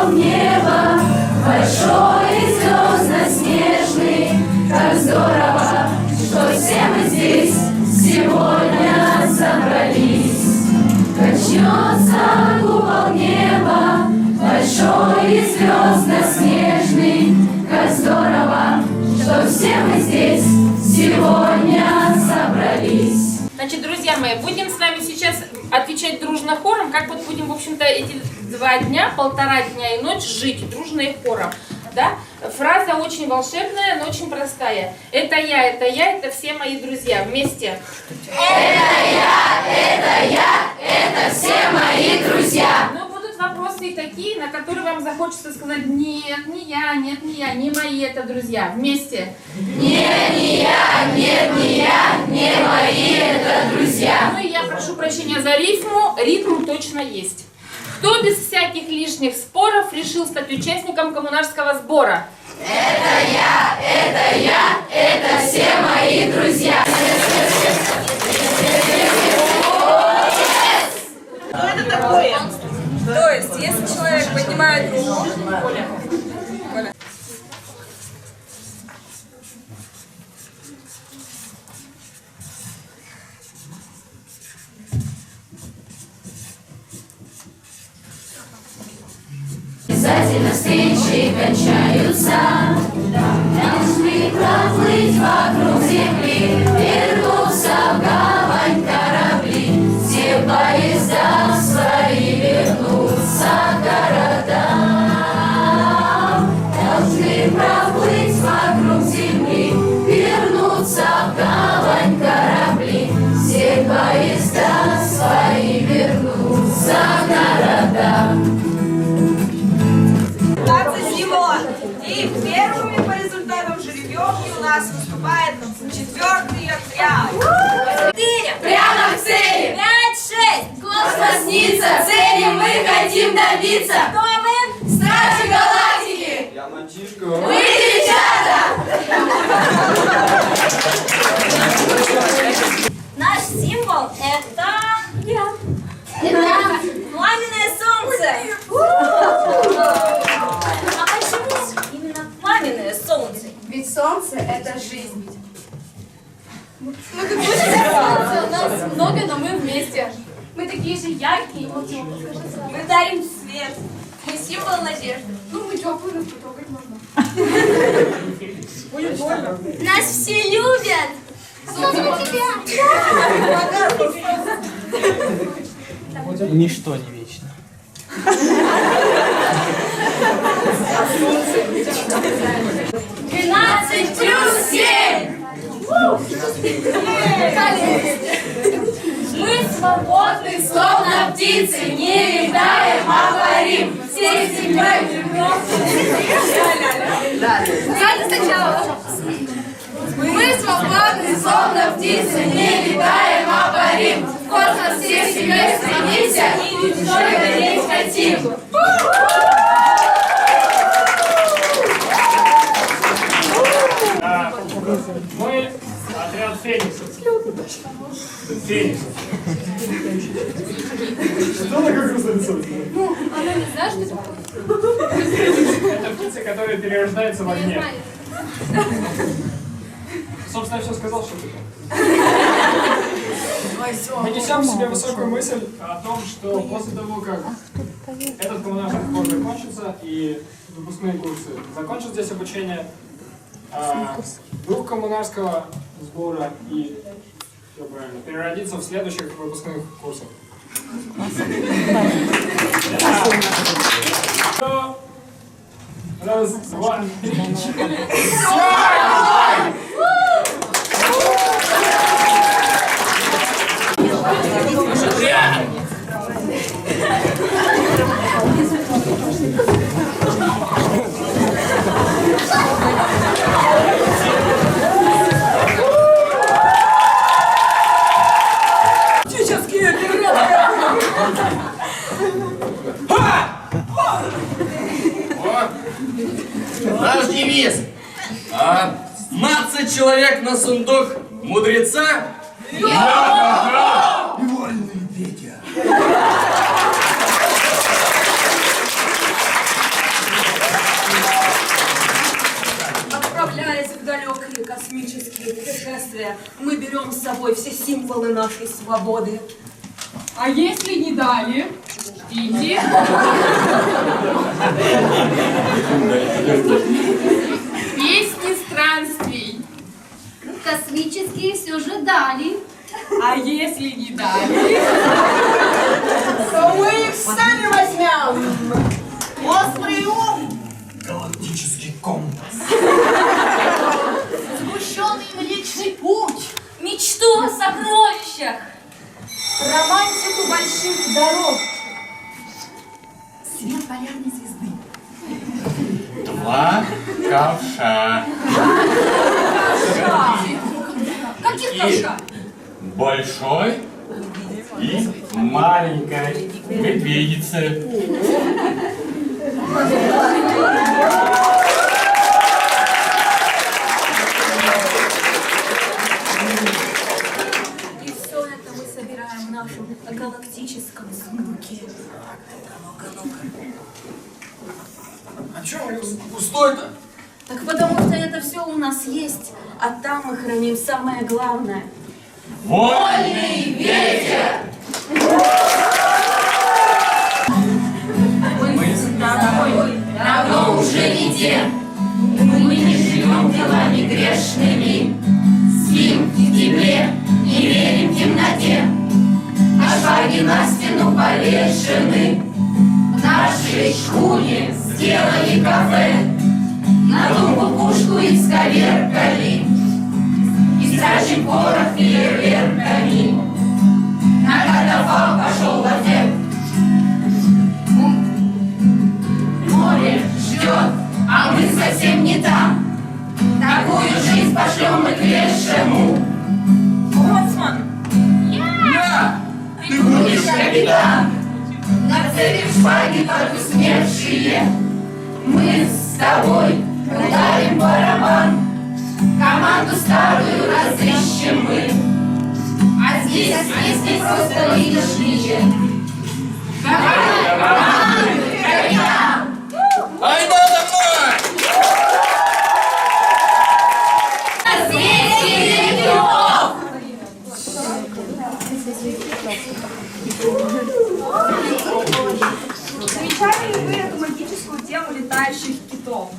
купол неба, большой и звездно-снежный. Как здорово, что все мы здесь сегодня собрались. Качнется купол неба, большой и звездно-снежный. Как здорово, что все мы здесь сегодня собрались. Значит, друзья мои, будем с вами сейчас отвечать дружно хором, как вот будем, в общем-то, эти 2 дня, 1,5 дня и ночь жить дружно и хором. Да? Фраза очень волшебная, но очень простая. Это я, это все мои друзья. Вместе. Это все мои друзья. Но будут вопросы и такие, на которые вам захочется сказать: нет, не я, нет, не я, не мои это друзья. Вместе. Нет, не я, нет, не я, не мои это друзья. Ну и я прошу прощения за рифму, ритм точно есть. Кто без всяких лишних споров решил стать участником коммунарского сбора? Это все мои друзья. Что это такое? То есть, если человек поднимает руку, Коля. Обязательно встречи кончаются, должны проплыть вокруг земли, вернуться в гавань корабли, все поезда свои вернутся к городам. Должны проплыть вокруг земли, вернуться в гавань корабли, все поезда свои вернутся к городам. И первыми по результатам жеребьевки у нас выступает 4-й отряд. 4. Прямо к цели. 5, 6. Космос снится, цели мы хотим добиться. Кто мы? Стражи галактики. Я мальчишка. Мы девчата. Наш символ это пламенное солнце. А почему именно пламенное солнце? Ведь солнце — это жизнь. Нас много, но мы вместе. Мы такие же яркие и теплые. Мы дарим свет. Мы символ надежды. Ну, мы теплые, нас потрогать можно. Нас все любят. Ничто не вечно. 12 плюс 7. Мы свободны, словно птицы, не летаем, а парим. Всей семьей Надо сначала. мы свободны, словно птицы, не летаем, а парим. В космос всей семьей стремимся и душой гореть хотим. Мы отряд Фениксов. Фениксов. Что она как раз нарисует? Ну, она не знает, что такое. Это птица, которая перерождается в Не огне. знает. Собственно, я все сказал, что это. Мы несем в себе высокую мысль о том, что после того, как этот коммунарный сбор закончится и выпускные курсы закончат здесь обучение, дух коммунарского сбора и все правильно, переродится в следующих выпускных курсах. Раз, два, три, четыре. Наш девиз. 15 человек на сундук мудреца. И вольный Петя. символы нашей свободы. А если не дали? Ждите. Песни странствий. Космические все же дали. А если не дали? То мы их сами возьмем. Острый ум. Галактический компас. Сгущенный Млечный Путь. Мечту о сокровищах. Романтику больших дорог. Свет полярной звезды. 2 ковша. Каких ковша? Большой и маленькой медведицы. И все это мы собираем в нашем галактическом сундуке. А чё пустой-то? Так потому что это все у нас есть, а там мы храним самое главное. Вольный ветер! Мы с тобой давно уже не те. Мы не живем делами грешными. Спим в тепле, не верим в темноте. А шаги на стену повешены. В нашей шхуне сделали кафе. На думу пушку исковеркали. И сражен порох фейерверками. На катафалк пошел в ответ. Море ждет, а мы совсем не там. Такую жизнь пошлем мы к лешему. Боцман! Ты будешь капитан. Нацелим шпаги под усмевшие. Мы с тобой ударим барабан. Команду старую разыщем мы. А здесь песни просто лишние. Давай, команду, капитан! Ай да домой! Созвездие ветров! Замечали ли вы эту магическую тему летающих китов?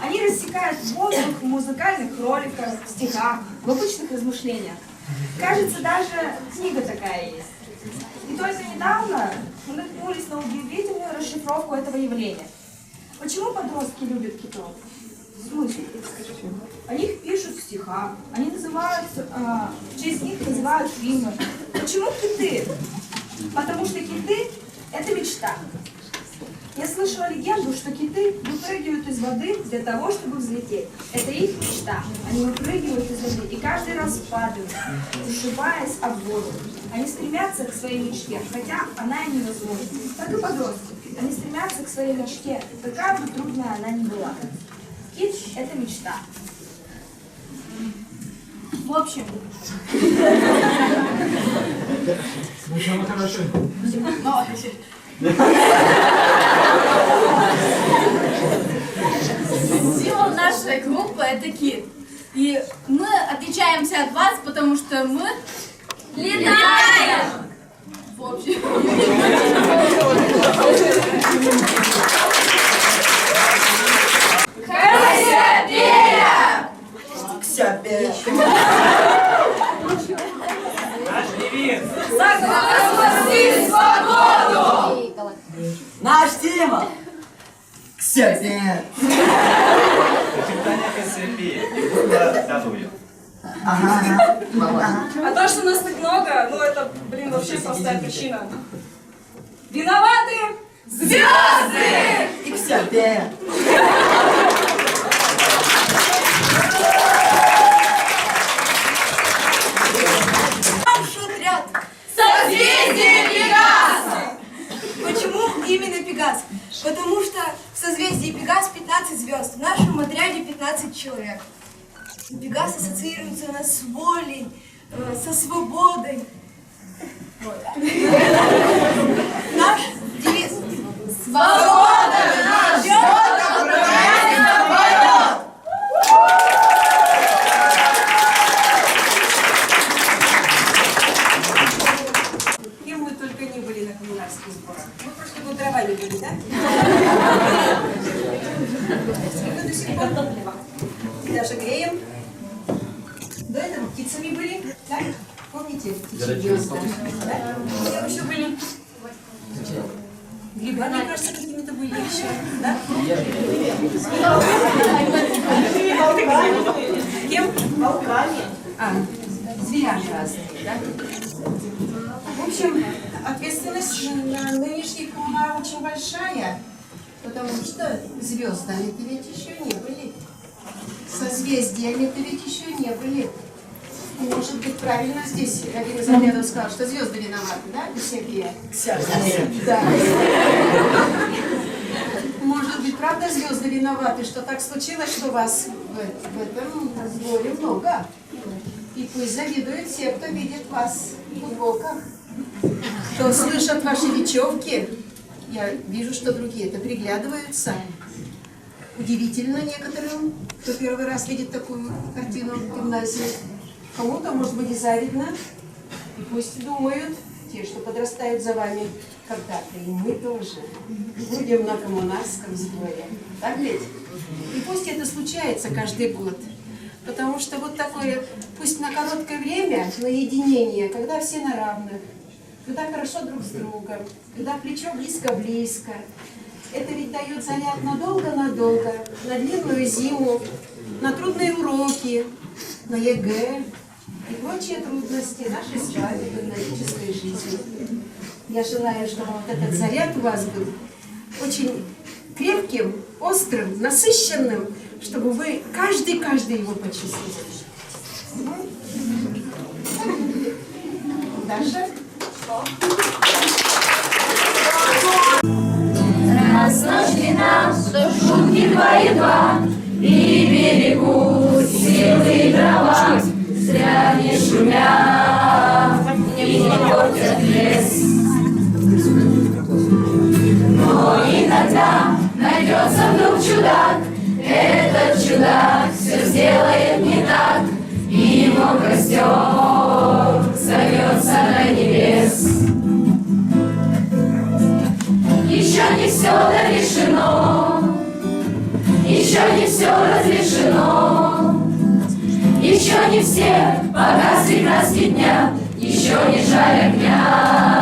Они рассекают воздух в музыкальных роликах, в стихах, в обычных размышлениях. Кажется, даже книга такая есть. И только недавно мы наткнулись на удивительную расшифровку этого явления. Почему подростки любят китов? Смысл? О них пишут в стихах, они называют, в честь них называют фильмы. Почему киты? Потому что киты – это мечта. Я слышала легенду, что киты выпрыгивают из воды для того, чтобы взлететь. Это их мечта. Они выпрыгивают из воды и каждый раз падают, зашибаясь об воду. Они стремятся к своей мечте, хотя она им невозможна. Так и подростки. Они стремятся к своей мечте, какая бы трудная она ни была. Кит – это мечта. В общем... Сначала хорошо. Символ нашей группы — это кит. И мы отличаемся от вас, потому что мы летаем! В общем. Спаси свободу! Наш Тима! К себе! А то, что нас так много, ну это, блин, вообще простая причина. Виноваты звезды! И к себе! Отряд. Созвездие Пегаса! Почему именно Пегас? Потому что в созвездии Пегас 15 звезд, в нашем отряде 15 человек. Пегас ассоциируется у нас с волей, со свободой. Наш девиз. Свобода нас ждет, отправляйся в полет! Даже греем. До этого птицами были, да? Помните? Птичьи гнезда, да? Где еще были? Грибами, кажется, какими-то были еще, да? Кем? Волками. Зверями разные, да? В общем, ответственность на нынешних коммунар очень большая, потому что звездами-то ведь еще не были. Созвездиями-то ведь еще не были. И, может быть, правильно здесь один из ответов сказал, что звезды виноваты, да, Сергея? Да. Может быть, правда, звезды виноваты, что так случилось, что вас в этом горе много. И пусть завидуют все, кто видит вас в футболках, кто слышат ваши речевки. Я вижу, что другие-то приглядываются. Удивительно некоторым, кто первый раз видит такую картину в гимназии. Кому-то, может быть, и завидно. И пусть думают те, что подрастают за вами когда-то. И мы тоже будем на коммунарском сборе. Так ведь? И пусть это случается каждый год. Потому что вот такое, пусть на короткое время, наединение, когда все на равных, когда хорошо друг с другом, когда плечо близко-близко. Это ведь дает заряд надолго-надолго, на длинную зиму, на трудные уроки, на ЕГЭ и прочие трудности нашей с вами гимназической жизни. Я желаю, чтобы вот этот заряд у вас был очень крепким, острым, насыщенным, чтобы вы каждый его почувствовали. Даша? Раз ночь длина, шутки два, и берегут силы дрова, зря не шумят и не портят лес. Но иногда найдется вдруг чудак, этот чудак все сделает не так, и его костер зовется до небес. Еще не все дорешено, еще не все разрешено, еще не все погасли краски дня, еще не жаль огня.